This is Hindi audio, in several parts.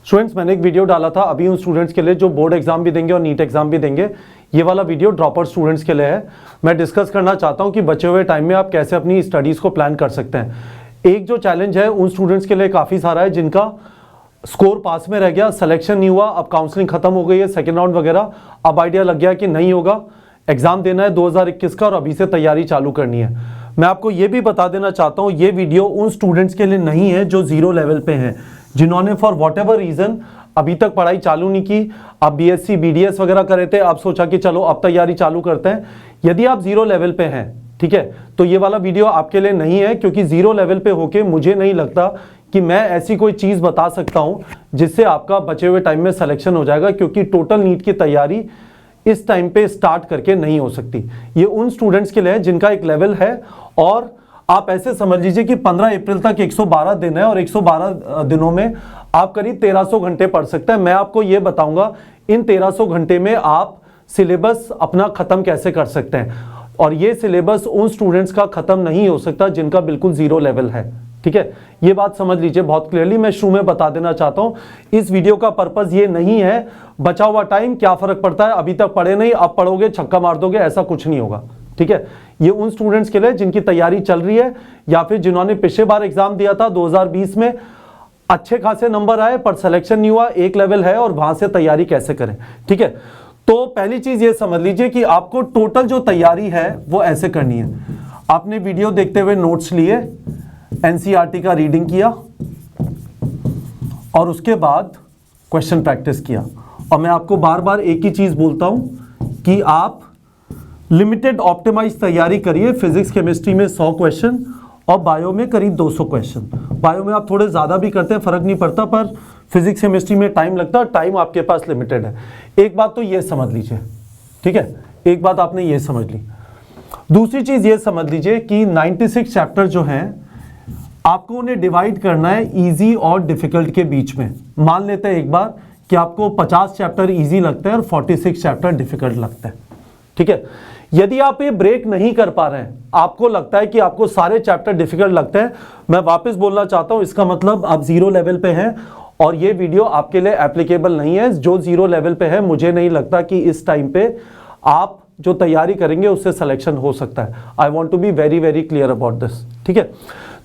स्टूडेंट्स, मैंने एक वीडियो डाला था अभी उन स्टूडेंट्स के लिए जो बोर्ड एग्जाम भी देंगे और नीट एग्जाम भी देंगे। ये वाला वीडियो ड्रॉपर स्टूडेंट्स के लिए है। मैं डिस्कस करना चाहता हूँ कि बचे हुए टाइम में आप कैसे अपनी स्टडीज़ को प्लान कर सकते हैं। एक जो चैलेंज है उन स्टूडेंट्स के लिए काफ़ी सारा है जिनका स्कोर पास में रह गया, सिलेक्शन नहीं हुआ, अब काउंसलिंग खत्म हो गई है, सेकेंड राउंड वगैरह, अब आइडिया लग गया कि नहीं होगा, एग्जाम देना है 2021 का और अभी से तैयारी चालू करनी है। मैं आपको ये भी बता देना चाहता हूँ ये वीडियो उन स्टूडेंट्स के लिए नहीं है जो जीरो लेवल पे हैं, जिन्होंने फॉर वॉट एवर रीजन अभी तक पढ़ाई चालू नहीं की, आप बीएससी बीडीएस वगैरह कर रहे थे, आप सोचा कि चलो अब तैयारी चालू करते हैं। यदि आप जीरो लेवल पे हैं, ठीक है, तो ये वाला वीडियो आपके लिए नहीं है, क्योंकि जीरो लेवल पे होके मुझे नहीं लगता कि मैं ऐसी कोई चीज़ बता सकता हूँ जिससे आपका बचे हुए टाइम में सिलेक्शन हो जाएगा, क्योंकि टोटल नीट की तैयारी इस टाइम पे स्टार्ट करके नहीं हो सकती। ये उन स्टूडेंट्स के लिए है जिनका एक लेवल है, और आप ऐसे समझ लीजिए कि 15 अप्रैल तक 112 दिन है और 112 दिनों में आप करीब 1300 घंटे पढ़ सकते हैं। मैं आपको ये बताऊंगा इन 1300 घंटे में आप सिलेबस अपना खत्म कैसे कर सकते हैं, और ये सिलेबस उन स्टूडेंट्स का खत्म नहीं हो सकता जिनका बिल्कुल जीरो लेवल है। ठीक है, ये बात समझ लीजिए बहुत क्लियरली। मैं शुरू में बता देना चाहता हूं इस वीडियो का पर्पस ये नहीं है बचा हुआ टाइम क्या फर्क पड़ता है, अभी तक पढ़े नहीं अब पढ़ोगे छक्का मार दोगे, ऐसा कुछ नहीं होगा। ठीक है, ये उन स्टूडेंट्स के लिए जिनकी तैयारी चल रही है या फिर जिन्होंने पिछले बार एग्जाम दिया था 2020 में, अच्छे खासे नंबर आए पर सिलेक्शन नहीं हुआ, एक लेवल है और वहां से तैयारी कैसे करें। ठीक है, तो पहली चीज ये समझ लीजिए कि आपको टोटल जो तैयारी है वो ऐसे करनी है। आपने वीडियो देखते हुए नोट्स लिए, एनसीईआरटी का रीडिंग किया और उसके बाद क्वेश्चन प्रैक्टिस किया। और मैं आपको बार बार एक ही चीज बोलता हूं कि आप लिमिटेड ऑप्टिमाइज तैयारी करिए। फिजिक्स केमिस्ट्री में 100 क्वेश्चन और बायो में करीब 200 क्वेश्चन। बायो में आप थोड़े ज्यादा भी करते हैं फर्क नहीं पड़ता, पर फिजिक्स केमिस्ट्री में टाइम लगता है, टाइम आपके पास लिमिटेड है। एक बात तो ये समझ लीजिए, ठीक है, एक बात आपने ये समझ ली। दूसरी चीज ये समझ लीजिए कि 96 चैप्टर जो हैं आपको उन्हें डिवाइड करना है इजी और डिफिकल्ट के बीच में। मान लेते हैं एक बार कि आपको 50 चैप्टर इजी लगते हैं और 46 चैप्टर डिफिकल्ट लगते हैं। ठीक है, यदि आप ये ब्रेक नहीं कर पा रहे हैं, आपको लगता है कि आपको सारे चैप्टर डिफिकल्ट लगते हैं, मैं वापस बोलना चाहता हूं इसका मतलब आप जीरो लेवल पे हैं और ये वीडियो आपके लिए एप्लीकेबल नहीं है। जो जीरो लेवल पे है मुझे नहीं लगता कि इस टाइम पे आप जो तैयारी करेंगे उससे सिलेक्शन हो सकता है। I want to be very very clear about this. ठीक है,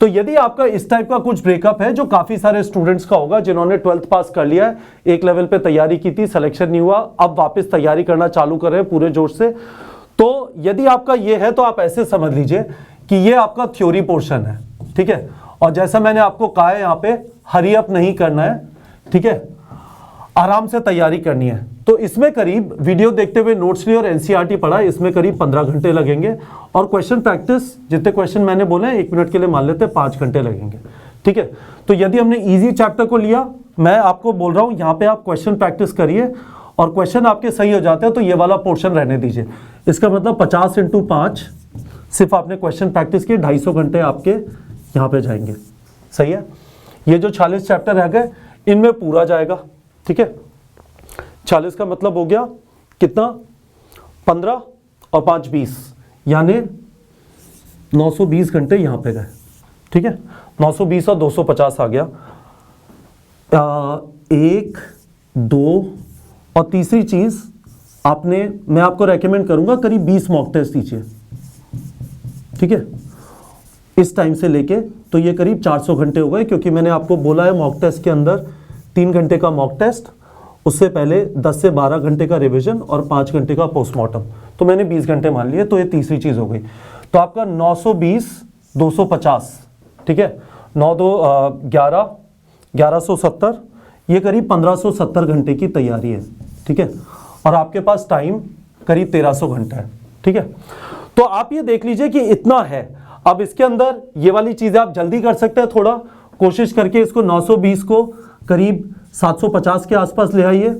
तो यदि आपका इस टाइप का कुछ ब्रेकअप है जो काफी सारे स्टूडेंट्स का होगा जिन्होंने 12th पास कर लिया है, एक लेवल पे तैयारी की थी, सिलेक्शन नहीं हुआ, अब वापस तैयारी करना चालू कर रहे हैं पूरे जोश से, तो यदि आपका ये है तो आप ऐसे समझ लीजिए कि ये आपका थ्योरी पोर्शन है। ठीक है, और जैसा मैंने आपको कहा है यहाँ पे हरी अप नहीं करना है, ठीक है, आराम से तैयारी करनी है। तो इसमें करीब वीडियो देखते हुए नोट्स लिए और एनसीईआरटी पढ़ा, इसमें करीब 15 घंटे लगेंगे, और क्वेश्चन प्रैक्टिस जितने क्वेश्चन मैंने बोले 1 मिनट के लिए मान लेते हैं 5 घंटे लगेंगे। ठीक है, तो यदि हमने इजी चैप्टर को लिया, मैं आपको बोल रहा हूं यहाँ पे आप क्वेश्चन प्रैक्टिस करिए और क्वेश्चन आपके सही हो जाते हैं तो ये वाला पोर्शन रहने दीजिए। इसका मतलब 50 × 5 सिर्फ आपने क्वेश्चन प्रैक्टिस किए, 250 घंटे आपके यहाँ पे जाएंगे। सही है, ये जो 46 चैप्टर रह गए इनमें पूरा जाएगा। ठीक है, 40 का मतलब हो गया कितना, 15 और 5 20, यानी 920 घंटे यहाँ पे गए। ठीक है, 920 और 250 आ गया। 1 2 और तीसरी चीज आपने, मैं आपको रेकमेंड करूंगा करीब 20 मॉक टेस्ट दीजिए। ठीक है, इस टाइम से लेके तो ये करीब 400 घंटे हो गए, क्योंकि मैंने आपको बोला है मॉक टेस्ट के अंदर 3 घंटे का मॉक टेस्ट, उससे पहले 10 से 12 घंटे का रिवीजन और 5 घंटे का पोस्टमार्टम, तो मैंने 20 घंटे मान लिए, तो ये तीसरी चीज हो गई। तो आपका 920 250, ठीक है, 9 2 11 1170, ये करीब 1570 घंटे की तैयारी है। ठीक है, और आपके पास टाइम करीब 1300 घंटा है। ठीक है, तो आप ये देख लीजिए कि इतना है। अब इसके अंदर ये वाली चीजें आप जल्दी कर सकते हैं, थोड़ा कोशिश करके इसको 920 को करीब 750 के आसपास ले आइए।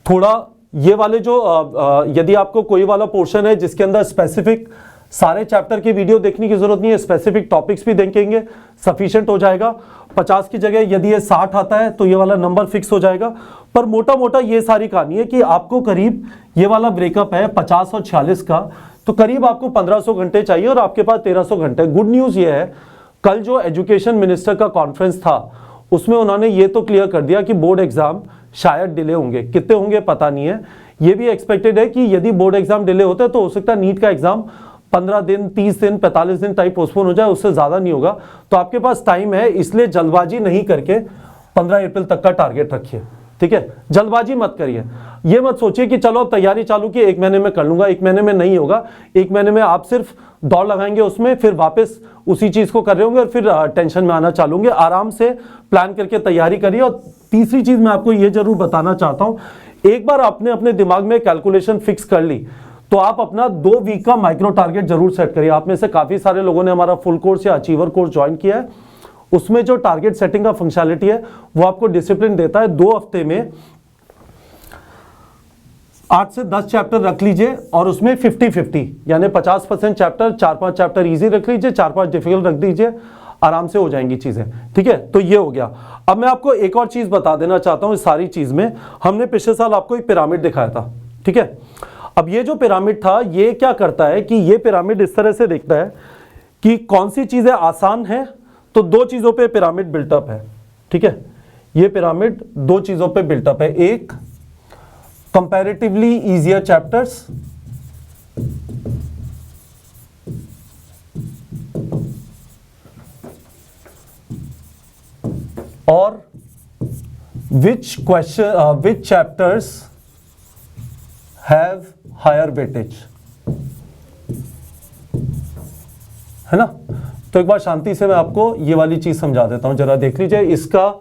थोड़ा ये वाले जो यदि आपको कोई वाला पोर्शन है जिसके अंदर स्पेसिफिक सारे चैप्टर की वीडियो देखने की जरूरत नहीं है, स्पेसिफिक टॉपिक्स भी देखेंगे, सफिशिएंट हो जाएगा। 50 की जगह यदि ये 60 आता है तो ये वाला नंबर फिक्स हो जाएगा। पर मोटा मोटा ये सारी कहानी है कि आपको करीब ये वाला ब्रेकअप है 50 और 46 का, तो करीब आपको 1500 घंटे चाहिए और आपके पास 1300 घंटे। गुड न्यूज ये है, कल जो एजुकेशन मिनिस्टर का कॉन्फ्रेंस था उसमें उन्होंने ये तो क्लियर कर दिया कि बोर्ड एग्जाम शायद डिले होंगे, कितने होंगे पता नहीं है। ये भी एक्सपेक्टेड है कि यदि बोर्ड एग्जाम डिले होता है तो हो सकता है नीट का एग्जाम 15 दिन, 30 दिन, 45 दिन टाइप पोस्टपोन हो जाए, उससे ज़्यादा नहीं होगा। तो आपके पास टाइम है, इसलिए जल्दबाजी नहीं करके 15 अप्रैल तक का टारगेट रखिए, ठीक है। जल्दबाजी मत करिए, ये मत सोचिए कि चलो अब तैयारी चालू की 1 महीने में कर लूंगा, 1 महीने में नहीं होगा। 1 महीने में आप सिर्फ दौड़ लगाएंगे उसमें, फिर वापस उसी चीज़ को कर रहे होंगे और फिर टेंशन में आना चालू होंगे। आराम से प्लान करके तैयारी करिए। और तीसरी चीज़ मैं आपको ये जरूर बताना चाहता हूँ, एक बार आपने अपने दिमाग में कैलकुलेशन फिक्स कर ली तो आप अपना 2 वीक का माइक्रो टारगेट जरूर सेट करिए। आप में से काफ़ी सारे लोगों ने हमारा फुल कोर्स या अचीवर कोर्स ज्वाइन किया है, उसमें जो टारगेट सेटिंग का फंक्शनैलिटी है वो आपको डिसिप्लिन देता है। 2 हफ्ते में 8 से 10 चैप्टर रख लीजिए और उसमें 50-50 यानी 50% चैप्टर, 4-5 चैप्टर इजी रख लीजिए, 4-5 डिफिकल्ट रख दीजिए, आराम से हो जाएंगी चीजें, ठीक है। तो ये हो गया। अब मैं आपको एक और चीज बता देना चाहता हूं, इस सारी चीज में हमने पिछले साल आपको एक पिरामिड दिखाया था, ठीक है। अब ये जो पिरामिड था ये क्या करता है कि ये पिरामिड इस तरह से दिखता है कि कौन सी चीजें आसान है, तो 2 चीजों पे पिरामिड बिल्टअप है, ठीक है। ये पिरामिड 2 चीजों पे बिल्टअप है, एक कंपैरेटिवली इजियर चैप्टर्स और which chapters have higher weightage, है ना। तो एक बार शांति से मैं आपको ये वाली चीज समझा देता हूं, जरा देख लीजिए। इसका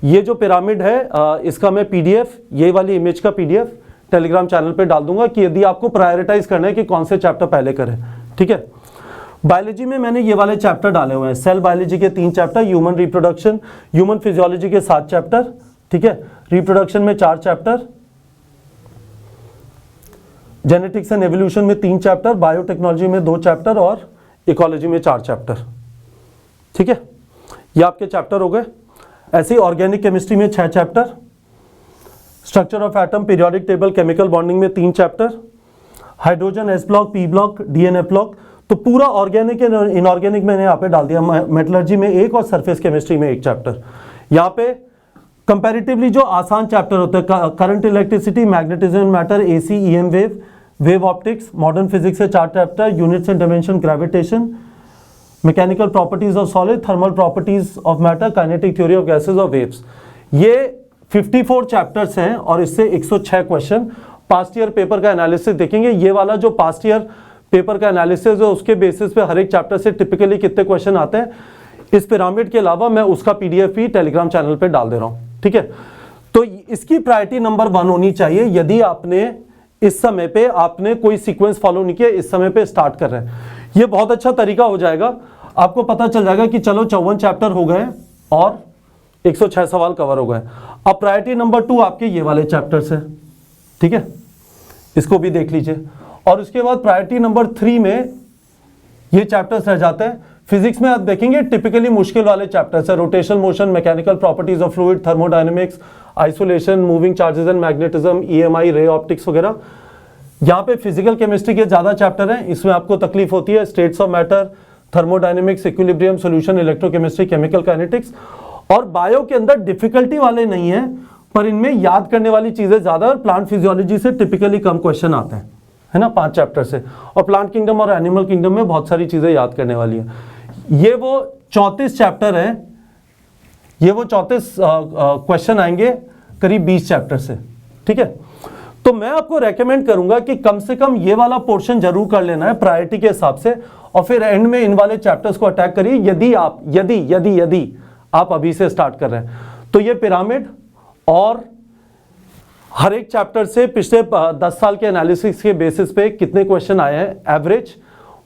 ये जो पिरामिड है इसका मैं पीडीएफ, ये वाली इमेज का पीडीएफ टेलीग्राम चैनल पे डाल दूंगा कि यदि आपको प्रायोरिटाइज करना है कि कौन से चैप्टर पहले करें, ठीक है। बायोलॉजी में मैंने ये वाले चैप्टर डाले हुए हैं, सेल बायोलॉजी के 3 chapter, human reproduction, human physiology के 7 चैप्टर, ठीक है, रिप्रोडक्शन में 4 चैप्टर, जेनेटिक्स एंड एवोल्यूशन में 3 चैप्टर, बायोटेक्नोलॉजी में 2 चैप्टर और इकोलॉजी में 4 चैप्टर, ठीक है। ये आपके चैप्टर हो गए। ऐसे ही ऑर्गेनिक केमिस्ट्री में 6 chapter, structure of atom, periodic table, chemical bonding में 3 chapter, hydrogen S block, P block, DNA block. तो पूरा ऑर्गेनिक एंड इनऑर्गेनिक मैंने यहाँ पे डाल दिया। मेटलर्जी में 1 और सरफेस केमिस्ट्री में 1 चैप्टर। यहाँ पे कंपैरेटिवली जो आसान चैप्टर होते हैं, current electricity, magnetism matter, AC, EM wave, wave optics, modern physics से 4 chapter, units and dimension, gravitation, mechanical properties of solid, thermal properties of matter, kinetic theory of gases और वेव्स। ये 54 चैप्टर्स हैं और इससे 106 क्वेश्चन। पास्ट ईयर पेपर का एनालिसिस देखेंगे। ये वाला जो पास्ट ईयर पेपर का एनालिसिस है उसके बेसिस पे हर एक चैप्टर से टिपिकली कितने क्वेश्चन आते हैं। इस पिरामिड के अलावा मैं उसका पीडीएफ भी टेलीग्राम चैनल पे डाल दे रहा हूं, ठीक है। तो इसकी प्रायोरिटी नंबर 1 होनी चाहिए। यदि आपने इस समय पे आपने कोई सीक्वेंस फॉलो नहीं किया, इस समय पे स्टार्ट कर रहे हैं, ये बहुत अच्छा तरीका हो जाएगा। आपको पता चल जाएगा कि चलो 54 चैप्टर हो गए और 106 सवाल कवर हो गए। अब प्रायोरिटी नंबर 2 आपके ये वाले चैप्टर्स है, ठीक है, इसको भी देख लीजिए। और उसके बाद प्रायोरिटी नंबर 3 में ये चैप्टर्स रह जाते हैं। फिजिक्स में आप देखेंगे टिपिकली मुश्किल वाले चैप्टर्स है, rotation, motion, mechanical properties of fluid, thermodynamics, isolation, moving charges and magnetism, EMI, ray optics वगैरह। यहाँ पे फिजिकल केमिस्ट्री के ज्यादा चैप्टर हैं, इसमें आपको तकलीफ होती है। States of matter, thermodynamics, equilibrium, solution, electrochemistry, chemical kinetics. और बायो के अंदर डिफिकल्टी वाले नहीं है, पर इनमें याद करने वाली चीजें ज्यादा और प्लांट फिजियोलॉजी से टिपिकली कम क्वेश्चन आते हैं, है ना, 5 चैप्टर से। और प्लांट किंगडम और एनिमल किंगडम में बहुत सारी चीजें याद करने वाली है। ये वो 34 चैप्टर हैं, ये वो 34 क्वेश्चन आएंगे करीब 20 चैप्टर से, ठीक है। तो मैं आपको रेकमेंड करूंगा कि कम से कम ये वाला पोर्शन जरूर कर लेना है प्रायोरिटी के हिसाब से, और फिर एंड में इन वाले चैप्टर्स को अटैक करिए। यदि आप अभी से स्टार्ट कर रहे हैं तो ये पिरामिड और हर एक चैप्टर से पिछले 10 साल के एनालिसिस के बेसिस पे कितने क्वेश्चन आए हैं एवरेज,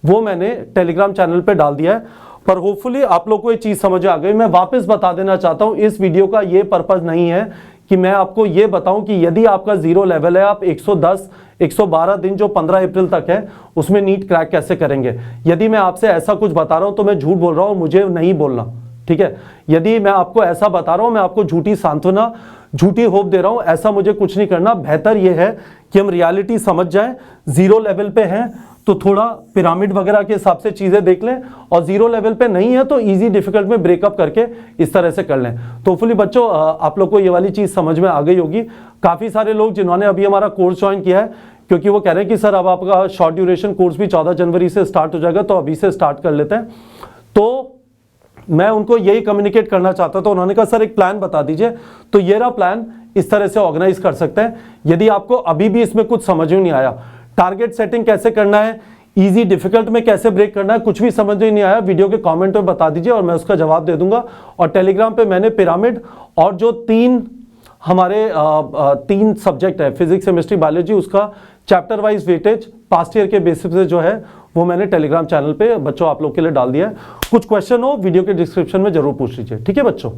वो मैंने टेलीग्राम चैनल पे डाल दिया है। पर होपफुली आप लोग को ये चीज समझ आ गई। मैं वापस बता देना चाहता हूं, इस वीडियो का ये पर्पस नहीं है कि मैं आपको ये बताऊं कि यदि आपका 0 लेवल है, आप 110 112 दिन जो 15 अप्रैल तक है उसमें नीट क्रैक कैसे करेंगे। यदि मैं आपसे ऐसा कुछ बता रहा हूं तो मैं झूठ बोल रहा हूं, मुझे नहीं बोलना, ठीक है। यदि मैं आपको ऐसा बता रहा हूं, मैं आपको झूठी सांत्वना, झूठी होप दे रहा हूं, ऐसा मुझे कुछ नहीं करना। बेहतर यह है कि हम रियलिटी समझ जाएं। 0 लेवल पे हैं तो थोड़ा पिरामिड वगैरह के हिसाब से चीज़ें देख लें, और जीरो लेवल पे नहीं है तो इजी डिफिकल्ट में ब्रेकअप करके इस तरह से कर लें। तो होपफुली बच्चों आप लोग को ये वाली चीज़ समझ में आ गई होगी। काफ़ी सारे लोग जिन्होंने अभी हमारा कोर्स ज्वाइन किया है, क्योंकि वो कह रहे हैं कि सर अब आपका शॉर्ट ड्यूरेशन कोर्स भी 14 जनवरी से स्टार्ट हो जाएगा, तो अभी से स्टार्ट कर लेते हैं। तो मैं उनको यही कम्युनिकेट करना चाहता था। उन्होंने कहा सर एक प्लान बता दीजिए, तो ये रहा प्लान, इस तरह से ऑर्गेनाइज कर सकते हैं। यदि आपको अभी भी इसमें कुछ समझ में नहीं आया, टारगेट सेटिंग कैसे करना है, इजी डिफिकल्ट में कैसे ब्रेक करना है, कुछ भी समझ में नहीं आया, वीडियो के कमेंट में बता दीजिए और मैं उसका जवाब दे दूंगा। और टेलीग्राम पे मैंने पिरामिड और जो हमारे तीन सब्जेक्ट है, फिजिक्स, केमिस्ट्री, बायोलॉजी, उसका chapter wise weightage past year के बेसिस पे जो है वो मैंने टेलीग्राम चैनल पे बच्चों आप लोग के लिए डाल दिया है। कुछ क्वेश्चन हो वीडियो के डिस्क्रिप्शन में जरूर पूछ लीजिए, ठीक है बच्चों।